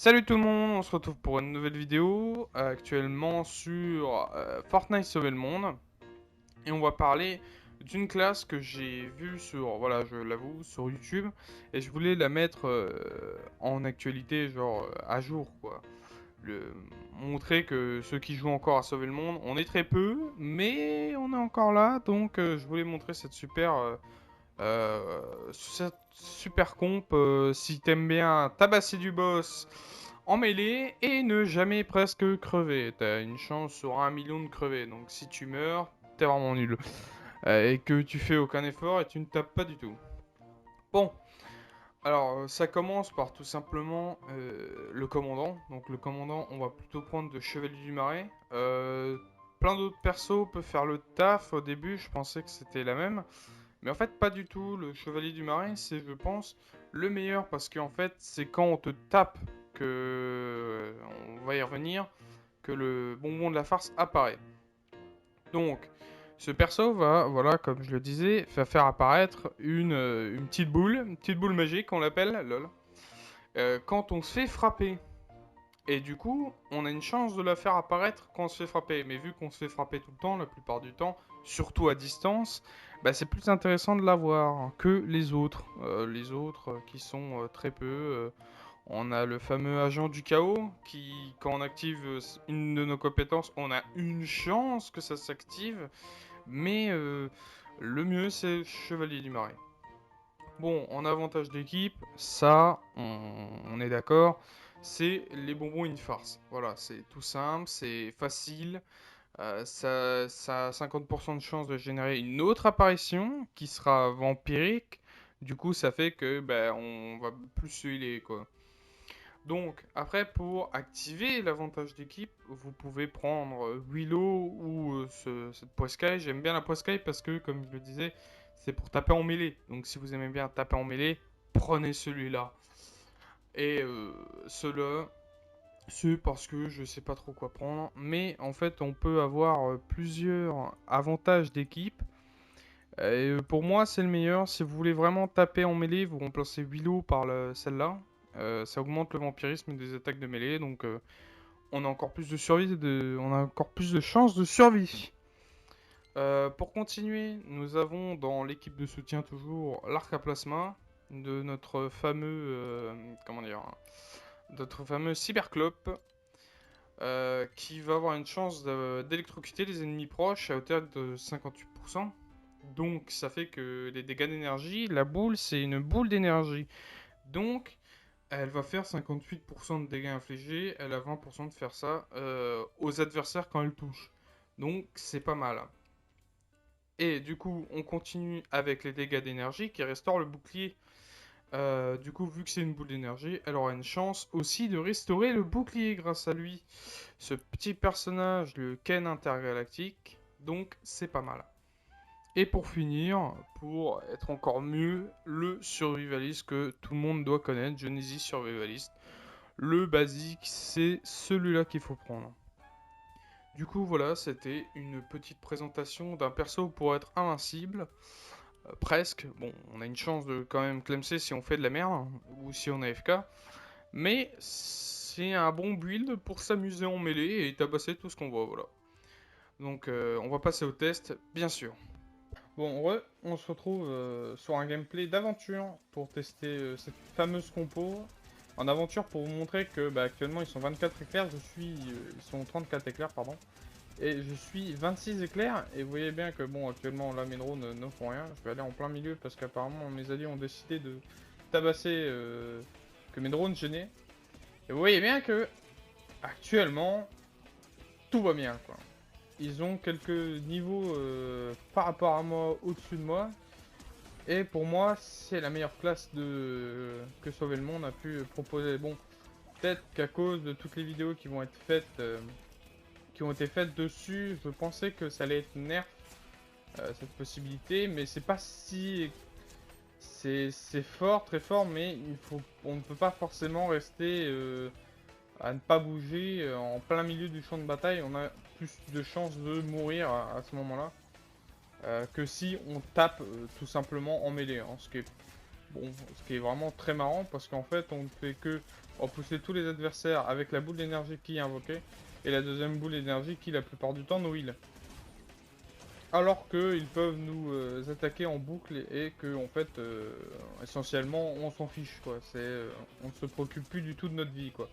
Salut tout le monde, on se retrouve pour une nouvelle vidéo, actuellement sur Fortnite Sauver le Monde. Et on va parler d'une classe que j'ai vue sur, voilà, je l'avoue, sur YouTube. Et je voulais la mettre en actualité, genre à jour, quoi. Le, Montrer que ceux qui jouent encore à Sauver le Monde, on est très peu, mais on est encore là. Donc je voulais montrer cette super comp, si t'aimes bien tabasser du boss en mêlée et ne jamais presque crever. T'as une chance sur 1 million de crever, donc si tu meurs, t'es vraiment nul. Et que tu fais aucun effort et tu ne tapes pas du tout. Bon, alors ça commence par tout simplement le commandant. Donc le commandant, on va plutôt prendre de Chevalier du Marais. Plein d'autres persos peuvent faire le taf au début, je pensais que c'était la même. Mais en fait, pas du tout. Le Chevalier du Marais, c'est, je pense, le meilleur parce qu'en fait, c'est quand on te tape que. On va y revenir, que le bonbon de la farce apparaît. Donc, ce perso va, voilà, comme je le disais, va faire apparaître une petite boule magique, on l'appelle, lol. Quand on se fait frapper. Et du coup, on a une chance de la faire apparaître quand on se fait frapper. Mais vu qu'on se fait frapper tout le temps, la plupart du temps, surtout à distance, bah, c'est plus intéressant de la voir que les autres. Les autres qui sont très peu. On a le fameux agent du chaos qui, quand on active une de nos compétences, on a une chance que ça s'active. Mais le mieux, c'est Chevalier du Marais. Bon, en avantage d'équipe, ça, on est d'accord, c'est les bonbons une farce. Voilà, c'est tout simple, c'est facile. Ça a 50% de chance de générer une autre apparition qui sera vampirique. Du coup, ça fait que ben, on va plus se healer, quoi. Donc, après, pour activer l'avantage d'équipe, vous pouvez prendre Willow ou cette Poiscaille. J'aime bien la Poiscaille parce que, comme je le disais, c'est pour taper en mêlée. Donc, si vous aimez bien taper en mêlée, prenez celui-là. Et ceux-là, c'est parce que je sais pas trop quoi prendre. Mais en fait, on peut avoir plusieurs avantages d'équipe. Pour moi, c'est le meilleur. Si vous voulez vraiment taper en mêlée, vous remplacez Willow par celle-là. Ça augmente le vampirisme des attaques de mêlée, donc on a encore plus de survie, on a encore plus de chances de survie. Pour continuer, nous avons dans l'équipe de soutien toujours l'arc à plasma de notre fameux, comment dire, notre fameux cyberclope, qui va avoir une chance d'électrocuter les ennemis proches à hauteur de 58%. Donc ça fait que les dégâts d'énergie, la boule c'est une boule d'énergie. Donc elle va faire 58% de dégâts infligés, elle a 20% de faire ça aux adversaires quand elle touche. Donc c'est pas mal. Et du coup on continue avec les dégâts d'énergie qui restaurent le bouclier. Du coup vu que c'est une boule d'énergie, elle aura une chance aussi de restaurer le bouclier grâce à lui. Ce petit personnage, le Ken intergalactique, donc c'est pas mal. Et pour finir, pour être encore mieux, le survivaliste que tout le monde doit connaître, Genesis Survivalist. Le basique, c'est celui-là qu'il faut prendre. Du coup, voilà, c'était une petite présentation d'un perso pour être invincible. Presque. Bon, on a une chance de quand même clemser si on fait de la merde, ou si on est AFK. Mais c'est un bon build pour s'amuser en mêlée et tabasser tout ce qu'on voit, voilà. Donc, on va passer au test, bien sûr. Bon, on se retrouve sur un gameplay d'aventure pour tester cette fameuse compo. En aventure pour vous montrer que bah, actuellement ils sont 24 éclairs, ils sont 34 éclairs, pardon. Et je suis 26 éclairs, et vous voyez bien que bon, actuellement là mes drones ne font rien. Je vais aller en plein milieu parce qu'apparemment mes alliés ont décidé de tabasser que mes drones gênaient. Et vous voyez bien que actuellement tout va bien, quoi. Ils ont quelques niveaux par rapport à moi, au-dessus de moi. Et pour moi, c'est la meilleure classe que Sauver le Monde a pu proposer. Bon, peut-être qu'à cause de toutes les vidéos qui vont être faites, qui ont été faites dessus, je pensais que ça allait être nerf, cette possibilité, mais c'est pas si... C'est fort, très fort, mais on ne peut pas forcément rester à ne pas bouger en plein milieu du champ de bataille. On a plus de chances de mourir à ce moment-là. Que si on tape tout simplement en mêlée, hein, ce qui est Bon, ce qui est vraiment très marrant parce qu'en fait on ne fait que repousser tous les adversaires avec la boule d'énergie qui est invoquée et la deuxième boule d'énergie qui la plupart du temps nous heal. Alors qu'ils peuvent nous attaquer en boucle et que en fait essentiellement on s'en fiche quoi. On ne se préoccupe plus du tout de notre vie quoi.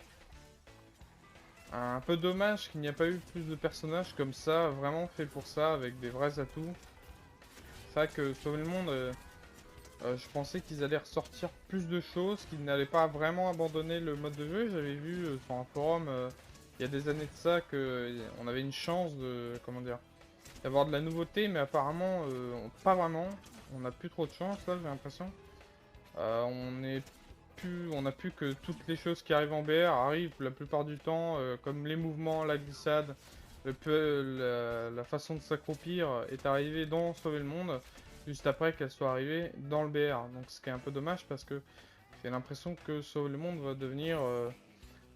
Un peu dommage qu'il n'y a pas eu plus de personnages comme ça, vraiment fait pour ça, avec des vrais atouts. C'est vrai que Sauver le Monde, je pensais qu'ils allaient ressortir plus de choses, qu'ils n'allaient pas vraiment abandonner le mode de jeu. J'avais vu sur un forum il y a des années de ça que on avait une chance de, comment dire, d'avoir de la nouveauté, mais apparemment pas vraiment. On n'a plus trop de chance là, j'ai l'impression. On a pu que toutes les choses qui arrivent en BR arrivent la plupart du temps, comme les mouvements, la glissade, la façon de s'accroupir est arrivée dans Sauver le Monde, juste après qu'elle soit arrivée dans le BR. Donc ce qui est un peu dommage parce que j'ai l'impression que Sauver le Monde va devenir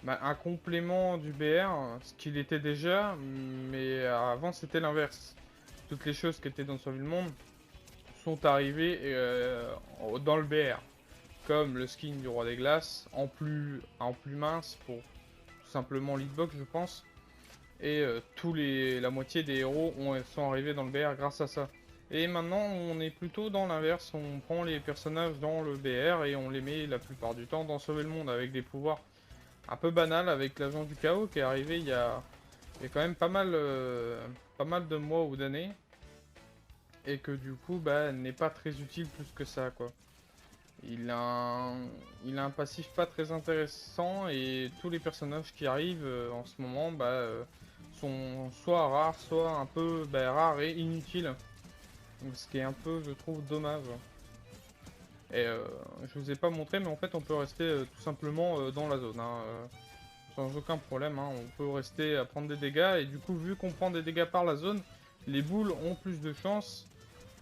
un complément du BR, ce qu'il était déjà, mais avant c'était l'inverse. Toutes les choses qui étaient dans Sauver le Monde sont arrivées dans le BR comme le skin du Roi des Glaces, en plus mince pour tout simplement l'hitbox je pense. Et la moitié des héros sont arrivés dans le BR grâce à ça. Et maintenant on est plutôt dans l'inverse, on prend les personnages dans le BR et on les met la plupart du temps dans Sauver le Monde avec des pouvoirs un peu banals, avec l'agent du chaos qui est arrivé il y a quand même pas mal de mois ou d'années. Et que du coup bah n'est pas très utile plus que ça quoi. Il a un passif pas très intéressant et tous les personnages qui arrivent en ce moment sont soit rares, soit un peu rares et inutiles. Donc, ce qui est un peu, je trouve, dommage. Et je vous ai pas montré, mais en fait on peut rester tout simplement dans la zone. Hein, sans aucun problème, hein. On peut rester à prendre des dégâts et du coup vu qu'on prend des dégâts par la zone, les boules ont plus de chances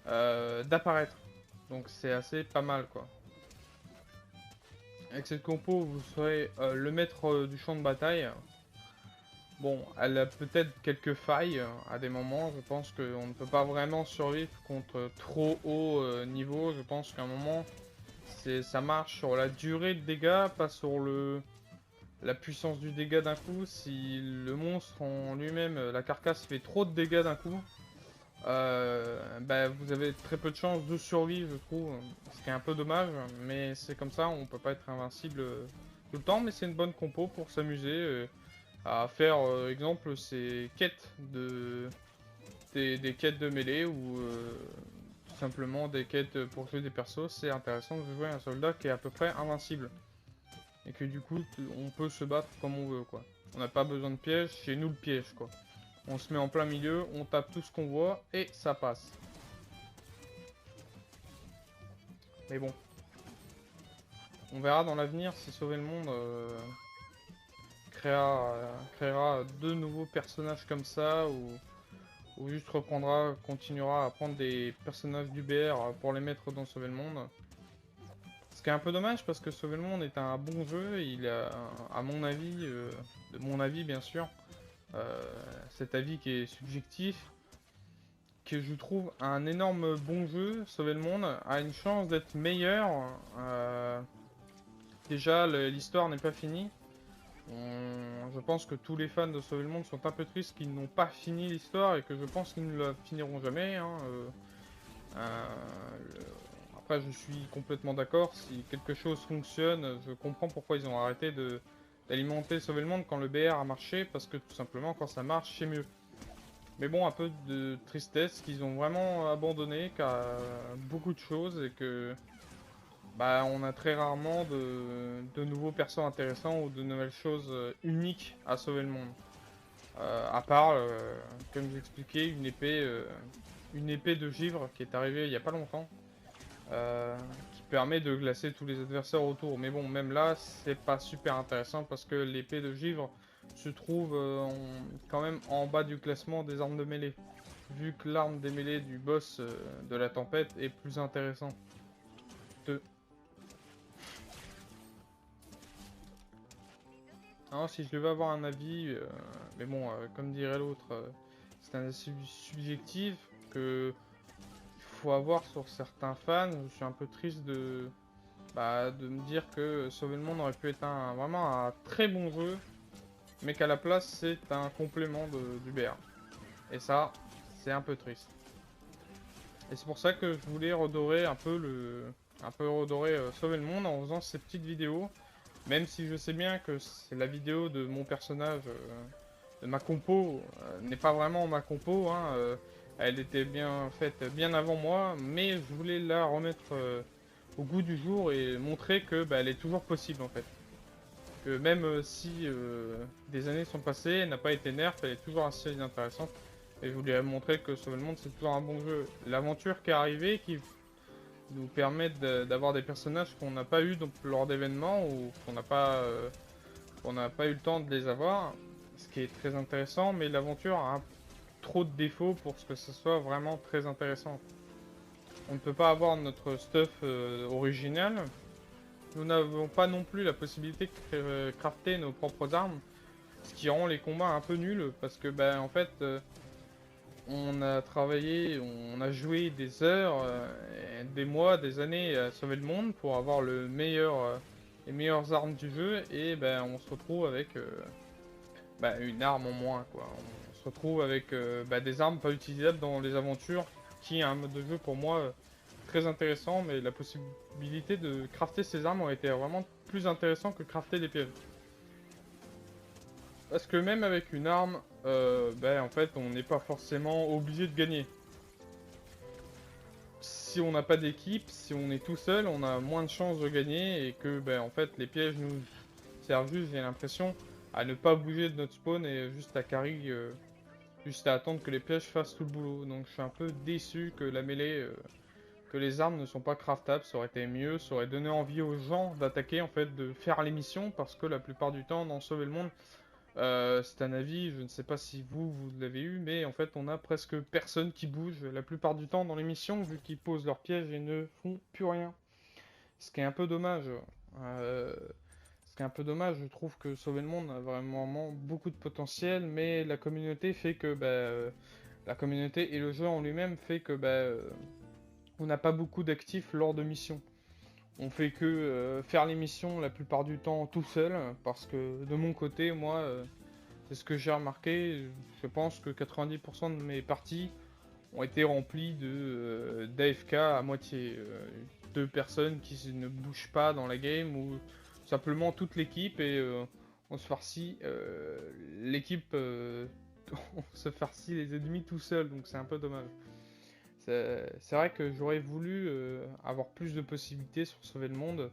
d'apparaître. Donc c'est assez pas mal quoi. Avec cette compo, vous serez le maître du champ de bataille. Bon, elle a peut-être quelques failles à des moments. Je pense qu'on ne peut pas vraiment survivre contre trop haut niveau. Je pense qu'à un moment, ça marche sur la durée de dégâts, pas sur la puissance du dégât d'un coup. Si le monstre en lui-même, la carcasse fait trop de dégâts d'un coup, vous avez très peu de chances de survivre, je trouve. Ce qui est un peu dommage, mais c'est comme ça, on peut pas être invincible tout le temps, mais c'est une bonne compo pour s'amuser à faire, exemple, ces quêtes des quêtes de mêlée ou tout simplement des quêtes pour tuer des persos. C'est intéressant de jouer un soldat qui est à peu près invincible. Et que du coup, on peut se battre comme on veut, quoi. On n'a pas besoin de piège, chez nous le piège, quoi. On se met en plein milieu, on tape tout ce qu'on voit et ça passe. Mais bon. On verra dans l'avenir si Sauver le Monde créera de nouveaux personnages comme ça ou juste continuera à prendre des personnages du BR pour les mettre dans Sauver le Monde. Ce qui est un peu dommage parce que Sauver le Monde est un bon jeu, il a, à mon avis, de mon avis bien sûr, cet avis qui est subjectif, que je trouve un énorme bon jeu. Sauver le Monde a une chance d'être meilleur. Déjà, l'histoire n'est pas finie. Je pense que tous les fans de Sauver le Monde sont un peu tristes qu'ils n'ont pas fini l'histoire et que je pense qu'ils ne la finiront jamais. Hein. Après, je suis complètement d'accord. Si quelque chose fonctionne, je comprends pourquoi ils ont arrêté d'alimenter Sauver le Monde quand le BR a marché, parce que tout simplement, quand ça marche, c'est mieux. Mais bon, un peu de tristesse qu'ils ont vraiment abandonné car beaucoup de choses et que on a très rarement de nouveaux persos intéressants ou de nouvelles choses uniques à Sauver le Monde. À part, comme j'expliquais, une épée de givre qui est arrivée il y a pas longtemps. Qui permet de glacer tous les adversaires autour. Mais bon, même là, c'est pas super intéressant parce que l'épée de givre se trouve quand même en bas du classement des armes de mêlée. Vu que l'arme des mêlées du boss de la tempête est plus intéressante. Alors, si je devais avoir un avis, mais bon, comme dirait l'autre, c'est un avis subjectif que il faut avoir sur certains fans. Je suis un peu triste de me dire que Sauver le Monde aurait pu être vraiment un très bon jeu, mais qu'à la place c'est un complément du BR. Et ça, c'est un peu triste. Et c'est pour ça que je voulais redorer Sauver le Monde en faisant ces petites vidéos, même si je sais bien que c'est la vidéo de mon personnage, de ma compo, n'est pas vraiment ma compo, hein, elle était bien faite bien avant moi, mais je voulais la remettre au goût du jour et montrer que elle est toujours possible en fait. Que même si des années sont passées, elle n'a pas été nerf, elle est toujours assez intéressante. Et je voulais montrer que Sauver le Monde c'est toujours un bon jeu. L'aventure qui est arrivée, qui nous permet d'avoir des personnages qu'on n'a pas eu lors d'événements ou qu'on n'a pas eu le temps de les avoir, ce qui est très intéressant, mais l'aventure a trop de défauts pour que ce soit vraiment très intéressant. On ne peut pas avoir notre stuff original. Nous n'avons pas non plus la possibilité de crafter nos propres armes, ce qui rend les combats un peu nuls, parce que en fait, on a travaillé, on a joué des heures, des mois, des années à sauver le monde pour avoir les meilleures armes du jeu, et on se retrouve avec une arme en moins, quoi. On se retrouve avec des armes pas utilisables dans les aventures, qui est un mode de jeu pour moi très intéressant, mais la possibilité de crafter ces armes aurait été vraiment plus intéressant que crafter des pièges. Parce que même avec une arme, en fait, on n'est pas forcément obligé de gagner. Si on n'a pas d'équipe, si on est tout seul, on a moins de chances de gagner et que, en fait, les pièges nous servent juste, j'ai l'impression, à ne pas bouger de notre spawn et juste à carry, juste à attendre que les pièges fassent tout le boulot. Donc je suis un peu déçu que la mêlée, que les armes ne sont pas craftables, ça aurait été mieux, ça aurait donné envie aux gens d'attaquer, en fait, de faire les missions, parce que la plupart du temps, dans Sauver le Monde, c'est un avis, je ne sais pas si vous l'avez eu, mais en fait on a presque personne qui bouge la plupart du temps dans l'émission, vu qu'ils posent leurs pièges et ne font plus rien. Ce qui est un peu dommage. Euh, Ce qui est un peu dommage, je trouve que Sauver le Monde a vraiment beaucoup de potentiel, mais la communauté fait que la communauté et le jeu en lui-même fait que on n'a pas beaucoup d'actifs lors de missions. On fait que faire les missions la plupart du temps tout seul, parce que de mon côté, moi, c'est ce que j'ai remarqué. Je pense que 90% de mes parties ont été remplies d'AFK à moitié. Deux personnes qui ne bougent pas dans la game, ou simplement toute l'équipe, et on se farcit l'équipe, on se farcit les ennemis tout seul, donc c'est un peu dommage. C'est vrai que j'aurais voulu avoir plus de possibilités sur Sauver le Monde,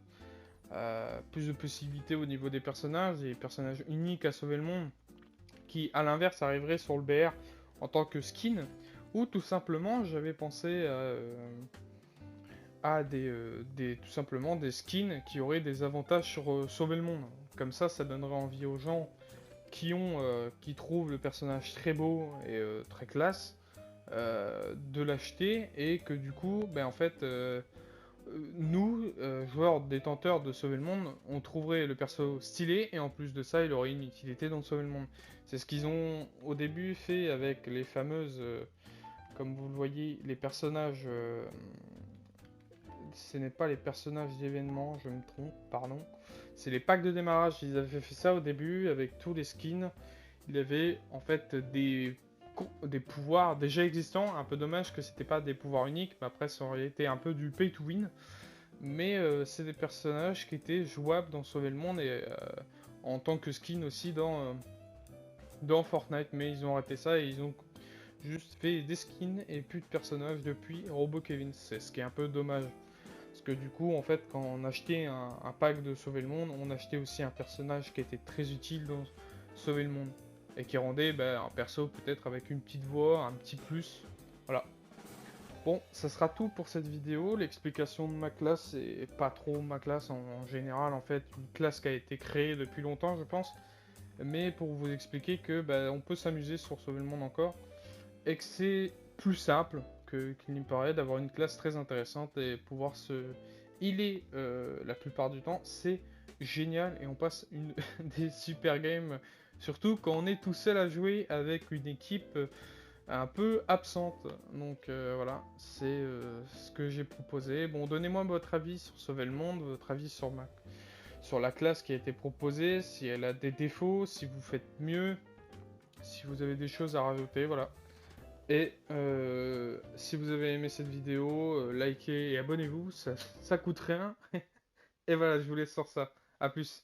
plus de possibilités au niveau des personnages uniques à Sauver le Monde, qui à l'inverse arriveraient sur le BR en tant que skin, ou tout simplement j'avais pensé à tout simplement des skins qui auraient des avantages sur Sauver le Monde. Comme ça donnerait envie aux gens qui trouvent le personnage très beau et très classe, de l'acheter, et que du coup, en fait, nous, joueurs détenteurs de Sauver le Monde, on trouverait le perso stylé, et en plus de ça, il aurait une utilité dans Sauver le Monde. C'est ce qu'ils ont au début fait avec les fameuses, comme vous le voyez, les personnages. Ce n'est pas les personnages d'événements, je me trompe, pardon. C'est les packs de démarrage. Ils avaient fait ça au début avec tous les skins. Il y avait en fait des pouvoirs déjà existants. Un peu dommage que c'était pas des pouvoirs uniques, mais après ça aurait été un peu du pay to win. Mais c'est des personnages qui étaient jouables dans Sauver le Monde, et en tant que skin aussi dans Fortnite. Mais ils ont arrêté ça et ils ont juste fait des skins et plus de personnages depuis Robo Kevin. C'est ce qui est un peu dommage. Parce que du coup, en fait, quand on achetait un pack de Sauver le Monde, on achetait aussi un personnage qui était très utile dans Sauver le Monde. Et qui rendait un perso peut-être avec une petite voix, un petit plus. Voilà. Bon, ça sera tout pour cette vidéo. L'explication de ma classe, et pas trop ma classe en général, en fait. Une classe qui a été créée depuis longtemps, je pense. Mais pour vous expliquer que on peut s'amuser sur Sauver le Monde encore. Et que c'est plus simple qu'il me paraît d'avoir une classe très intéressante et pouvoir se healer la plupart du temps. C'est génial et on passe des super games. Surtout quand on est tout seul à jouer avec une équipe un peu absente. Donc voilà, c'est ce que j'ai proposé. Bon, donnez-moi votre avis sur Sauver le Monde, votre avis sur la classe qui a été proposée, si elle a des défauts, si vous faites mieux, si vous avez des choses à rajouter, voilà. Et si vous avez aimé cette vidéo, likez et abonnez-vous, ça coûte rien. Et voilà, je vous laisse sur ça. A plus.